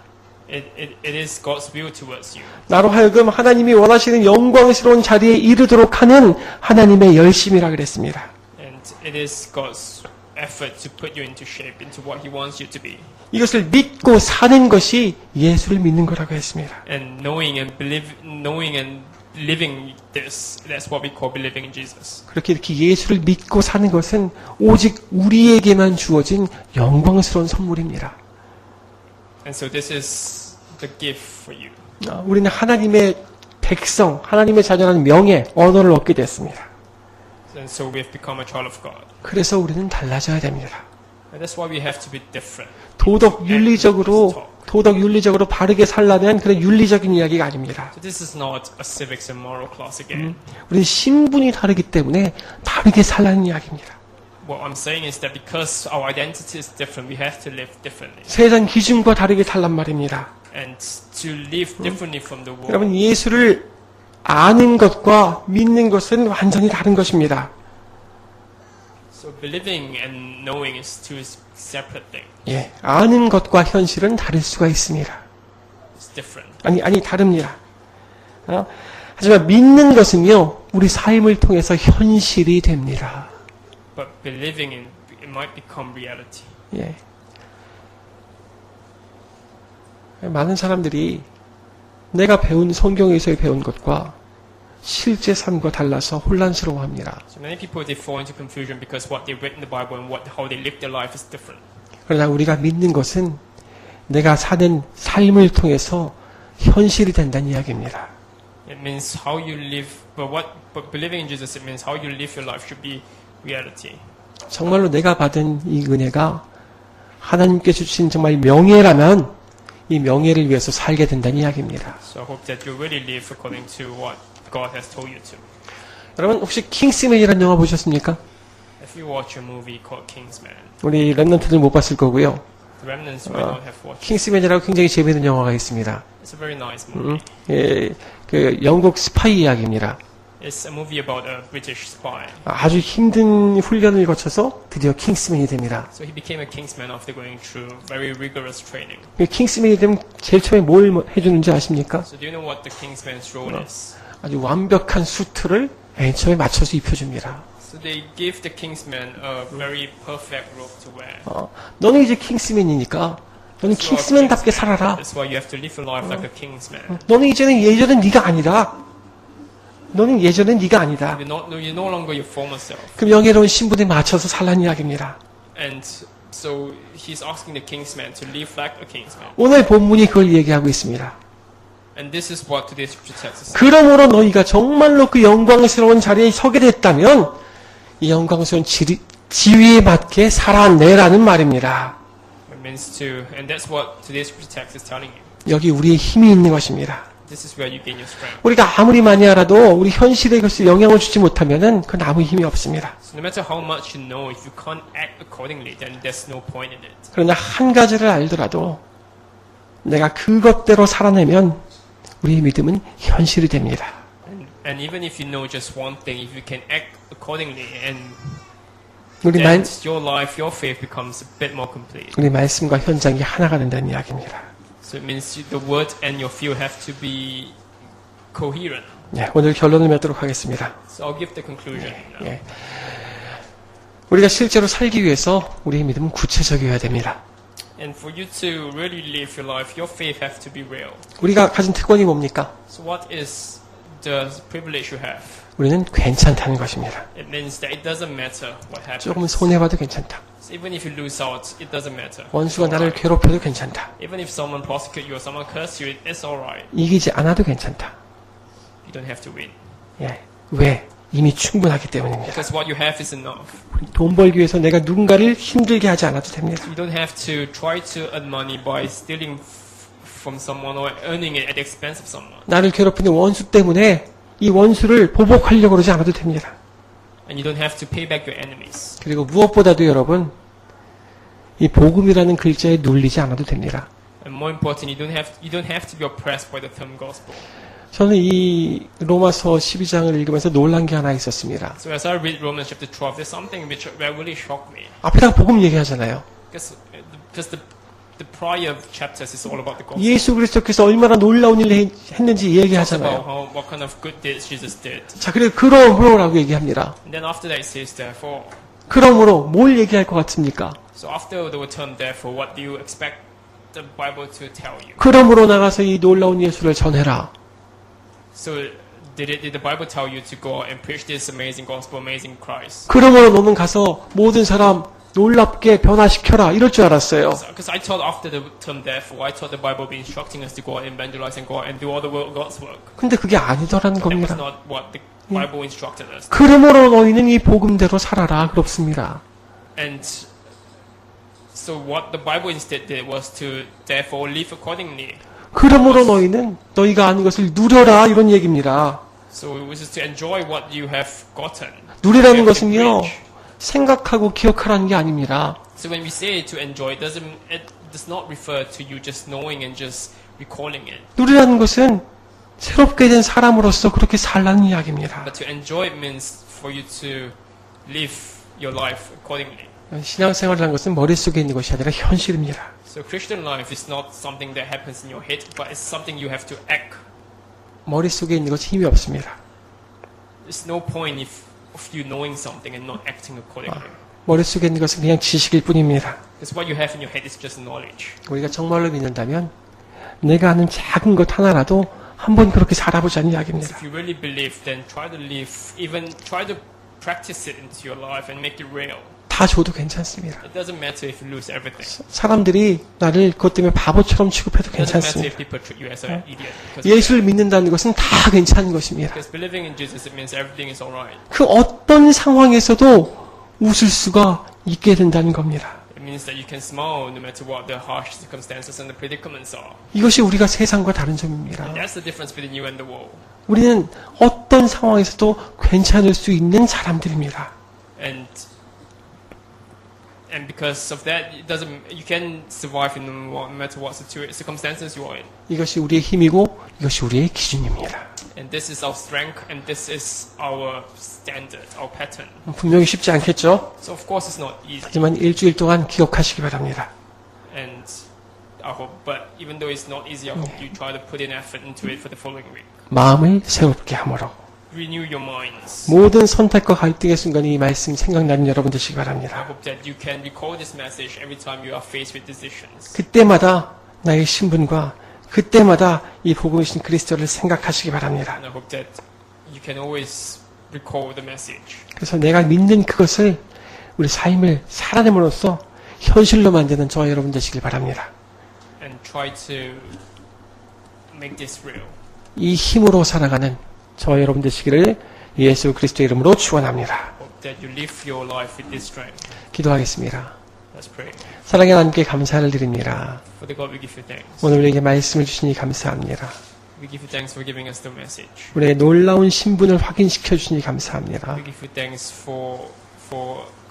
It is God's will towards you. 나로 하여금 하나님이 원하시는 영광스러운 자리에 이르도록 하는 하나님의 열심이라 그랬습니다. And it is God's effort to put you into shape, into what He wants you to be. 이것을 믿고 사는 것이 예수를 믿는 거라고 했습니다. And knowing and living this, that's what we call believing in Jesus. 그렇게 이렇게 예수를 믿고 사는 것은 오직 우리에게만 주어진 영광스러운 선물입니다. And so this is the gift for you. 우리는 하나님의 백성, 하나님의 자녀라는 명예, 언어를 얻게 됐습니다. And so we have become a child of God. 그래서 우리는 달라져야 됩니다. And that's why we have to be different. 도덕 윤리적으로 바르게 살라는 그런 윤리적인 이야기가 아닙니다. So this is not a civics and moral class again. 우리는 신분이 다르기 때문에 다르게 살라는 이야기입니다. What I'm saying is that because our identity is different, we have to live differently. 세상 기준과 다르게 살란 말입니다. And to live differently from the world. 여러분 예수를 아는 것과 믿는 것은 완전히 다른 것입니다. So believing and knowing is two separate things. 예, 아는 것과 현실은 다를 수가 있습니다. It's different. 아니, 다릅니다. 하지만 믿는 것은요, 우리 삶을 통해서 현실이 됩니다. But believing in it might become reality. 예. 많은 사람들이 내가 배운 성경에서 배운 것과 실제 삶과 달라서 혼란스러워합니다. So many people they fall into confusion because what they read in the Bible and how they live their life is different. 그러나 우리가 믿는 것은 내가 사는 삶을 통해서 현실이 된다는 이야기입니다. It means how you live, but believing in Jesus, it means how you live your life should be reality. 정말로 내가 받은 이 은혜가 하나님께 주신 정말 명예라면 이 명예를 위해서 살게 된다는 이야기입니다. So I hope that you really live according to what God has told you to. 여러분 혹시 킹스맨이라는 영화 보셨습니까? If you watch a movie called Kingsman, 우리 랩런트들 못 봤을 거고요. the remnants may not have watched. 킹스맨이라고 굉장히 재미있는 영화가 있습니다. It's a very nice movie. 예, 그 영국 스파이 이야기입니다. It's a movie about a British spy. 아주 힘든 훈련을 거쳐서 드디어 킹스맨이 됩니다. So he became a Kingsman after going through very rigorous training. 그 킹스맨이 되면 제일 처음에 뭘 해주는지 아십니까? So do you know what the Kingsman's role is? 아주 완벽한 수트를 맨 처음에 맞춰서 입혀줍니다. So they give the Kingsman a very perfect robe to wear. 너는 이제 킹스맨이니까 너는 So 킹스맨답게 살아라. That's why you have to live your life like a Kingsman. 너는 이제는 예전엔 네가 아니다. 너는 예전엔 네가 아니다. You're no longer your former self. 그 명예로운 신분에 맞춰서 살라는 이야기입니다. And so he's asking the Kingsman to live like a Kingsman. 오늘 본문이 그걸 얘기하고 있습니다. And this is what today's scripture text is. 그러므로 너희가 정말로 그 영광스러운 자리에 서게 됐다면 이 영광스러운 지위에 맞게 살아내라는 말입니다. It means to, and that's what today's scripture text is telling you. 여기 우리의 힘이 있는 것입니다. This is where you gain your strength. 우리가 아무리 많이 알아도 우리 현실에 것을 영향을 주지 못하면은 그건 아무 힘이 없습니다. So no matter how much you know, if you can't act accordingly, then there's no point in it. 그러나 한 가지를 알더라도 내가 그것대로 살아내면 우리의 믿음은 현실이 됩니다. And even if you know just one thing, if you can act accordingly, and 우리, then your life, your faith becomes a bit more complete. 우리 말씀과 현장이 하나가 된다는 이야기입니다. So it means the word and your feel have to be coherent. 예, 오늘 결론을 맺도록 하겠습니다. So I'll give the conclusion now. 예. 우리가 실제로 살기 위해서 우리의 믿음은 구체적이어야 됩니다. And for you to really live your life, your faith have to be real. 우리가 가진 특권이 뭡니까? So what is the privilege you have? 우리는 괜찮다는 것입니다. It means that it doesn't matter what happens. 조금 손해봐도 괜찮다. So even if you lose out, it doesn't matter. 원수가 It's 나를 alright. 괴롭혀도 괜찮다. Even if someone prosecute you or someone curse you, it's alright. 이기지 않아도 괜찮다. You don't have to win. 예. 왜? 이미 충분하기 때문입니다. Because what you have is enough. 돈 벌기 위해서 내가 누군가를 힘들게 하지 않아도 됩니다. You don't have to try to earn money by stealing from someone or earning it at the expense of someone. 나를 괴롭히는 원수 때문에 이 원수를 보복하려고 그러지 않아도 됩니다. And you don't have to pay back your enemies. 그리고 무엇보다도 여러분, 이 복음이라는 글자에 눌리지 않아도 됩니다. And more important, you don't have to be oppressed by the term gospel. 저는 이 로마서 12장을 읽으면서 놀란 게 하나 있었습니다. So as I read Romans chapter 12, there's something which really shocked me. 앞에다가 복음 얘기하잖아요. Because the prior chapters is all about the gospel. 예수 그리스도께서 얼마나 놀라운 일을 했는지 It's 얘기하잖아요. about what kind of good deeds Jesus did. 자, 그래서 그러므로라고 얘기합니다. And then after that it says therefore. 그러므로 뭘 얘기할 것 같습니까? So after the term therefore, what do you expect the Bible to tell you? 그러므로 나가서 이 놀라운 예수를 전해라. So did the Bible tell you to go and preach this amazing gospel, amazing Christ? 그러므로 너는 가서 모든 사람 놀랍게 변화시켜라. 이럴 줄 알았어요. Because I thought after the term therefore, I thought the Bible be instructing us to go and evangelize and go and do all the God's work. 근데 그게 아니더라는 That was 겁니다. not what the Bible instructed us. 그러므로 너희는 이 복음대로 살아라. 그렇습니다. And so what the Bible instead did was to therefore live accordingly. 그러므로 너희는 너희가 아는 것을 누려라. 이런 얘기입니다. So it was just to enjoy what you have gotten. 누리라는 You have to 것은요. preach. 생각하고 기억하라는 게 아닙니다. So when we say to enjoy, it does not refer to you just knowing and just recalling it. 누리라는 것은 새롭게 된 사람으로서 그렇게 살라는 이야기입니다. But to enjoy it means for you to live your life accordingly. 신앙생활이라는 것은 머릿속에 있는 것이 아니라 현실입니다. So Christian life is not something that happens in your head, but it's something you have to act. 머릿속에 있는 것이 힘이 없습니다. There's no point of you knowing something and not acting accordingly. 머릿속에 있는 것은 그냥 지식일 뿐입니다. Because what you have in your head is just knowledge. 우리가 정말로 믿는다면 내가 아는 작은 것 하나라도 한번 그렇게 살아보자는 이야기입니다. If you really believe, then try to live, even try to practice it into your life and make it real. 다 줘도 괜찮습니다. It doesn't matter if you lose everything. 사람들이 나를 그것 때문에 바보처럼 취급해도 It doesn't matter 괜찮습니다. if people treat you as an idiot. 예수를 믿는다는 것은 다 괜찮은 것입니다. Because believing in Jesus, it means everything is alright. 그 어떤 상황에서도 웃을 수가 있게 된다는 겁니다. It means that you can smile no matter what the harsh circumstances and the predicaments are. 이것이 우리가 세상과 다른 점입니다. That's the difference between you and the world. 우리는 어떤 상황에서도 괜찮을 수 있는 사람들입니다. And because of that, you can survive in no matter what circumstances you are in. 이것이 우리의 힘이고 이것이 우리의 기준입니다. And this is our strength, and this is our standard, our pattern. 분명히 쉽지 않겠죠? So of course it's not easy. 하지만 일주일 동안 기억하시기 바랍니다. And I hope, but even though it's not easy, I hope you try to put in effort into it for the following week. 마음을 새롭게 하므로 Renew your minds. 모든 선택과 갈등의 순간이 이 말씀이 생각나는 여러분 되시기 I 바랍니다. hope that you can recall this message every time you are faced with decisions. 그때마다 나의 신분과 그때마다 이 복음이신 그리스도를 생각하시기 바랍니다. And I hope that you can always recall the message. 그래서 내가 믿는 그것을 우리 삶을 살아냄으로써 현실로 만드는 저와 여러분 되시길 바랍니다. And try to make this real. 이 힘으로 살아가는 저와 여러분 되시기를 예수 그리스도의 이름으로 축원합니다. Hope that you live your life with this strength. 기도하겠습니다. Let's pray. 사랑의 하나님께 감사를 드립니다. Father God, we give you thanks. 오늘 우리에게 말씀을 주시니 감사합니다. We give you thanks for giving us the message. 우리의 놀라운 신분을 확인시켜 주시니 감사합니다. We give you thanks for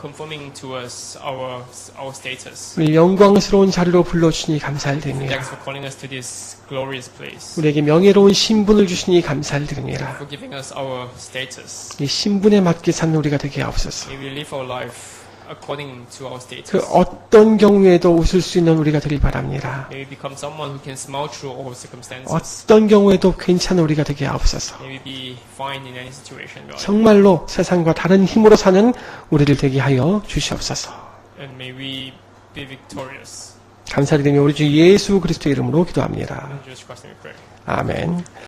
confirming to us our status. 우리 영광스러운 자리로 불러주시니 감사를 Thanks 드립니다. for calling us to this glorious place. 우리에게 명예로운 신분을 주시니 감사를 드립니다. For giving us our status. 이 신분에 맞게 사는 우리가 되게 하옵소서. May we live our life according to our status. 그 어떤 경우에도 웃을 수 있는 우리가 되길 바랍니다. May we become someone who can smile through all circumstances. 어떤 경우에도 괜찮은 우리가 되게 하옵소서. May we be fine in any situation, God. 정말로 세상과 다른 힘으로 사는 우리를 되게 하여 주시옵소서. And may we be victorious. 감사드리며 우리 주 예수 그리스도의 이름으로 기도합니다. In Jesus Christ's name we pray. 아멘.